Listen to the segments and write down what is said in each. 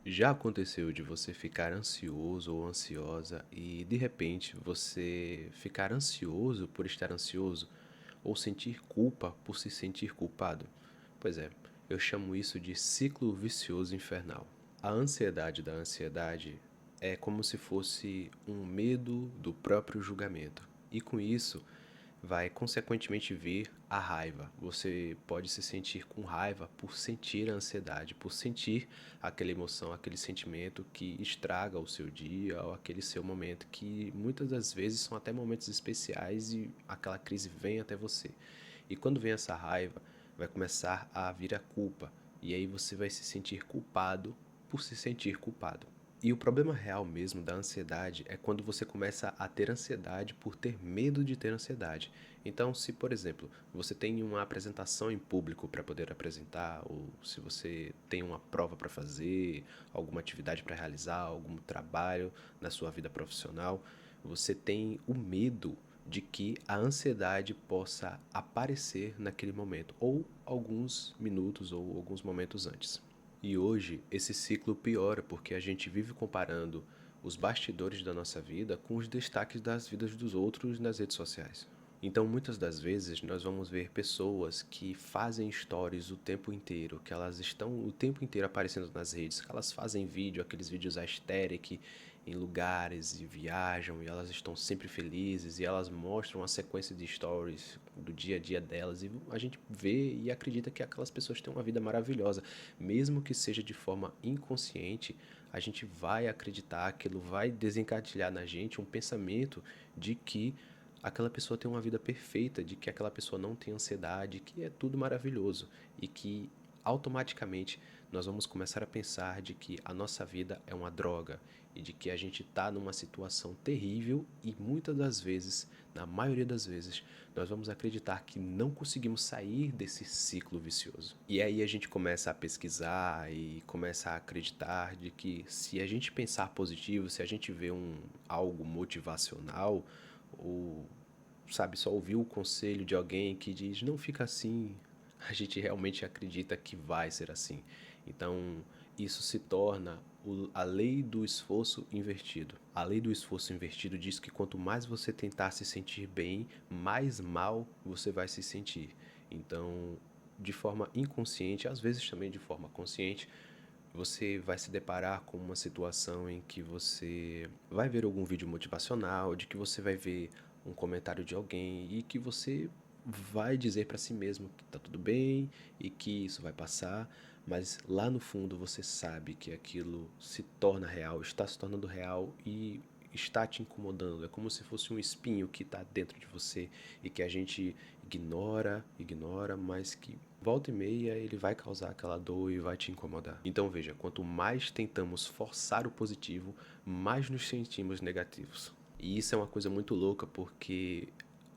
Já aconteceu de você ficar ansioso ou ansiosa e de repente você ficar ansioso por estar ansioso ou sentir culpa por se sentir culpado? Pois é, eu chamo isso de ciclo vicioso infernal. A ansiedade da ansiedade é como se fosse um medo do próprio julgamento. E com isso, vai consequentemente vir a raiva. Você pode se sentir com raiva por sentir a ansiedade, por sentir aquela emoção, aquele sentimento que estraga o seu dia ou aquele seu momento que muitas das vezes são até momentos especiais e aquela crise vem até você. E quando vem essa raiva, vai começar a vir a culpa. E aí você vai se sentir culpado por se sentir culpado. E o problema real mesmo da ansiedade é quando você começa a ter ansiedade por ter medo de ter ansiedade. Então, se, por exemplo, você tem uma apresentação em público para poder apresentar, ou se você tem uma prova para fazer, alguma atividade para realizar, algum trabalho na sua vida profissional, você tem o medo de que a ansiedade possa aparecer naquele momento, ou alguns minutos ou alguns momentos antes. E hoje esse ciclo piora porque a gente vive comparando os bastidores da nossa vida com os destaques das vidas dos outros nas redes sociais. Então, muitas das vezes, nós vamos ver pessoas que fazem stories o tempo inteiro, que elas estão o tempo inteiro aparecendo nas redes, que elas fazem vídeo, aqueles vídeos aesthetic em lugares e viajam e elas estão sempre felizes e elas mostram a sequência de stories do dia a dia delas e a gente vê e acredita que aquelas pessoas têm uma vida maravilhosa, mesmo que seja de forma inconsciente, a gente vai acreditar, aquilo vai desencadear na gente um pensamento de que aquela pessoa tem uma vida perfeita, de que aquela pessoa não tem ansiedade, que é tudo maravilhoso e que automaticamente nós vamos começar a pensar de que a nossa vida é uma droga e de que a gente está numa situação terrível e muitas das vezes, na maioria das vezes, nós vamos acreditar que não conseguimos sair desse ciclo vicioso. E aí a gente começa a pesquisar e começa a acreditar de que se a gente pensar positivo, se a gente vê algo motivacional, ou sabe, só ouvir o conselho de alguém que diz não fica assim, a gente realmente acredita que vai ser assim. Então, isso se torna a lei do esforço invertido. A lei do esforço invertido diz que quanto mais você tentar se sentir bem, mais mal você vai se sentir. Então, de forma inconsciente, às vezes também de forma consciente, você vai se deparar com uma situação em que você vai ver algum vídeo motivacional, de que você vai ver um comentário de alguém e que você vai dizer para si mesmo que tá tudo bem e que isso vai passar, mas lá no fundo você sabe que aquilo se torna real, está se tornando real e está te incomodando. É como se fosse um espinho que está dentro de você e que a gente ignora, mas que volta e meia ele vai causar aquela dor e vai te incomodar. Então veja, quanto mais tentamos forçar o positivo, mais nos sentimos negativos. E isso é uma coisa muito louca porque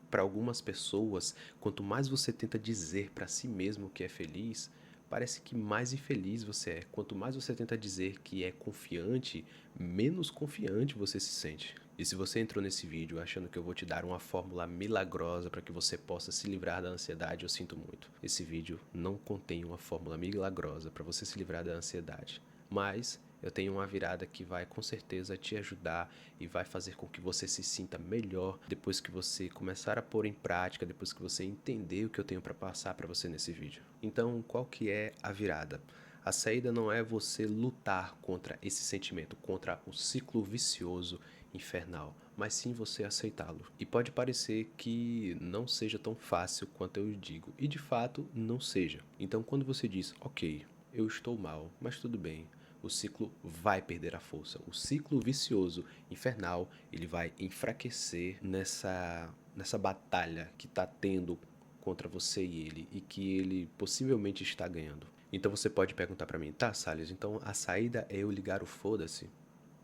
para algumas pessoas, quanto mais você tenta dizer para si mesmo que é feliz, parece que mais infeliz você é. Quanto mais você tenta dizer que é confiante, menos confiante você se sente. E se você entrou nesse vídeo achando que eu vou te dar uma fórmula milagrosa para que você possa se livrar da ansiedade, eu sinto muito. Esse vídeo não contém uma fórmula milagrosa para você se livrar da ansiedade. Mas eu tenho uma virada que vai com certeza te ajudar e vai fazer com que você se sinta melhor depois que você começar a pôr em prática, depois que você entender o que eu tenho para passar para você nesse vídeo. Então, qual que é a virada? A saída não é você lutar contra esse sentimento, contra o ciclo vicioso infernal, mas sim você aceitá-lo. E pode parecer que não seja tão fácil quanto eu digo, e de fato não seja. Então, quando você diz, ok, eu estou mal, mas tudo bem, o ciclo vai perder a força. O ciclo vicioso, infernal, ele vai enfraquecer nessa batalha que está tendo contra você e ele, e que ele possivelmente está ganhando. Então você pode perguntar para mim, tá, Salles, então a saída é eu ligar o foda-se?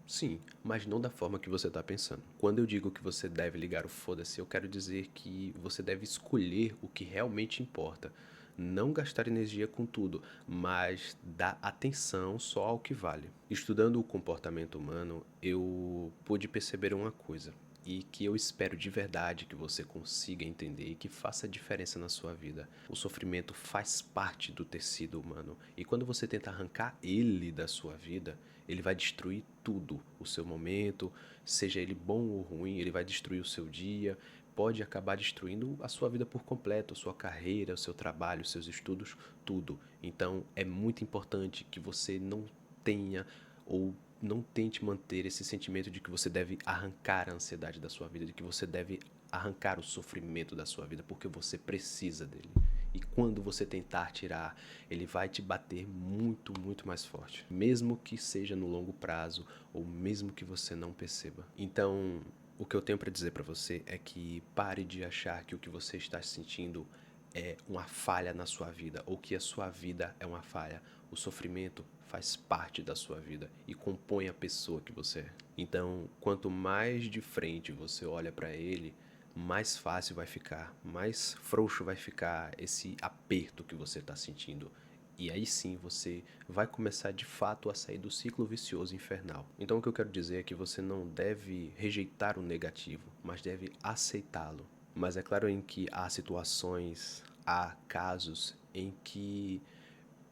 Sim, mas não da forma que você está pensando. Quando eu digo que você deve ligar o foda-se, eu quero dizer que você deve escolher o que realmente importa. Não gastar energia com tudo, mas dar atenção só ao que vale. Estudando o comportamento humano, eu pude perceber uma coisa. e que eu espero de verdade que você consiga entender e que faça diferença na sua vida. O sofrimento faz parte do tecido humano e quando você tenta arrancar ele da sua vida, ele vai destruir tudo, o seu momento, seja ele bom ou ruim, ele vai destruir o seu dia, pode acabar destruindo a sua vida por completo, a sua carreira, o seu trabalho, os seus estudos, tudo. Então é muito importante que você não tenha ou não tente manter esse sentimento de que você deve arrancar a ansiedade da sua vida, de que você deve arrancar o sofrimento da sua vida, porque você precisa dele. E quando você tentar tirar, ele vai te bater muito, muito mais forte, mesmo que seja no longo prazo ou mesmo que você não perceba. Então, o que eu tenho para dizer para você é que pare de achar que o que você está sentindo é uma falha na sua vida ou que a sua vida é uma falha. O sofrimento faz parte da sua vida e compõe a pessoa que você é. Então, quanto mais de frente você olha para ele, mais fácil vai ficar, mais frouxo vai ficar esse aperto que você está sentindo. E aí sim você vai começar de fato a sair do ciclo vicioso infernal. Então o que eu quero dizer é que você não deve rejeitar o negativo, mas deve aceitá-lo. Mas é claro em que há situações, há casos em que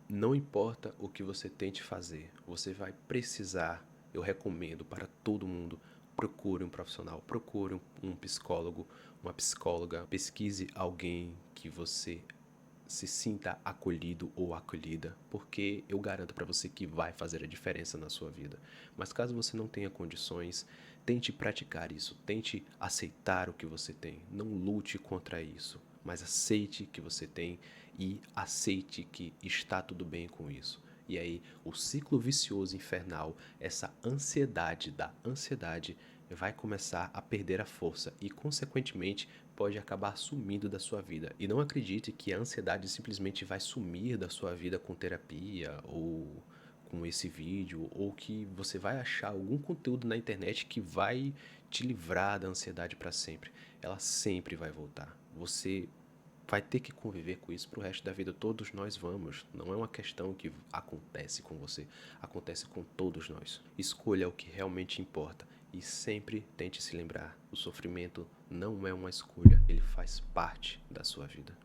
não importa o que você tente fazer, você vai precisar, eu recomendo para todo mundo, procure um profissional, procure um psicólogo, uma psicóloga, pesquise alguém que você se sinta acolhido ou acolhida, porque eu garanto para você que vai fazer a diferença na sua vida. Mas caso você não tenha condições, tente praticar isso, tente aceitar o que você tem, não lute contra isso, mas aceite que você tem e aceite que está tudo bem com isso. E aí, o ciclo vicioso infernal, essa ansiedade da ansiedade, vai começar a perder a força e, consequentemente, pode acabar sumindo da sua vida. E não acredite que a ansiedade simplesmente vai sumir da sua vida com terapia ou com esse vídeo, ou que você vai achar algum conteúdo na internet que vai te livrar da ansiedade para sempre. Ela sempre vai voltar. Você vai ter que conviver com isso pro resto da vida. Todos nós vamos. Não é uma questão que acontece com você. Acontece com todos nós. Escolha o que realmente importa. E sempre tente se lembrar. O sofrimento não é uma escolha. Ele faz parte da sua vida.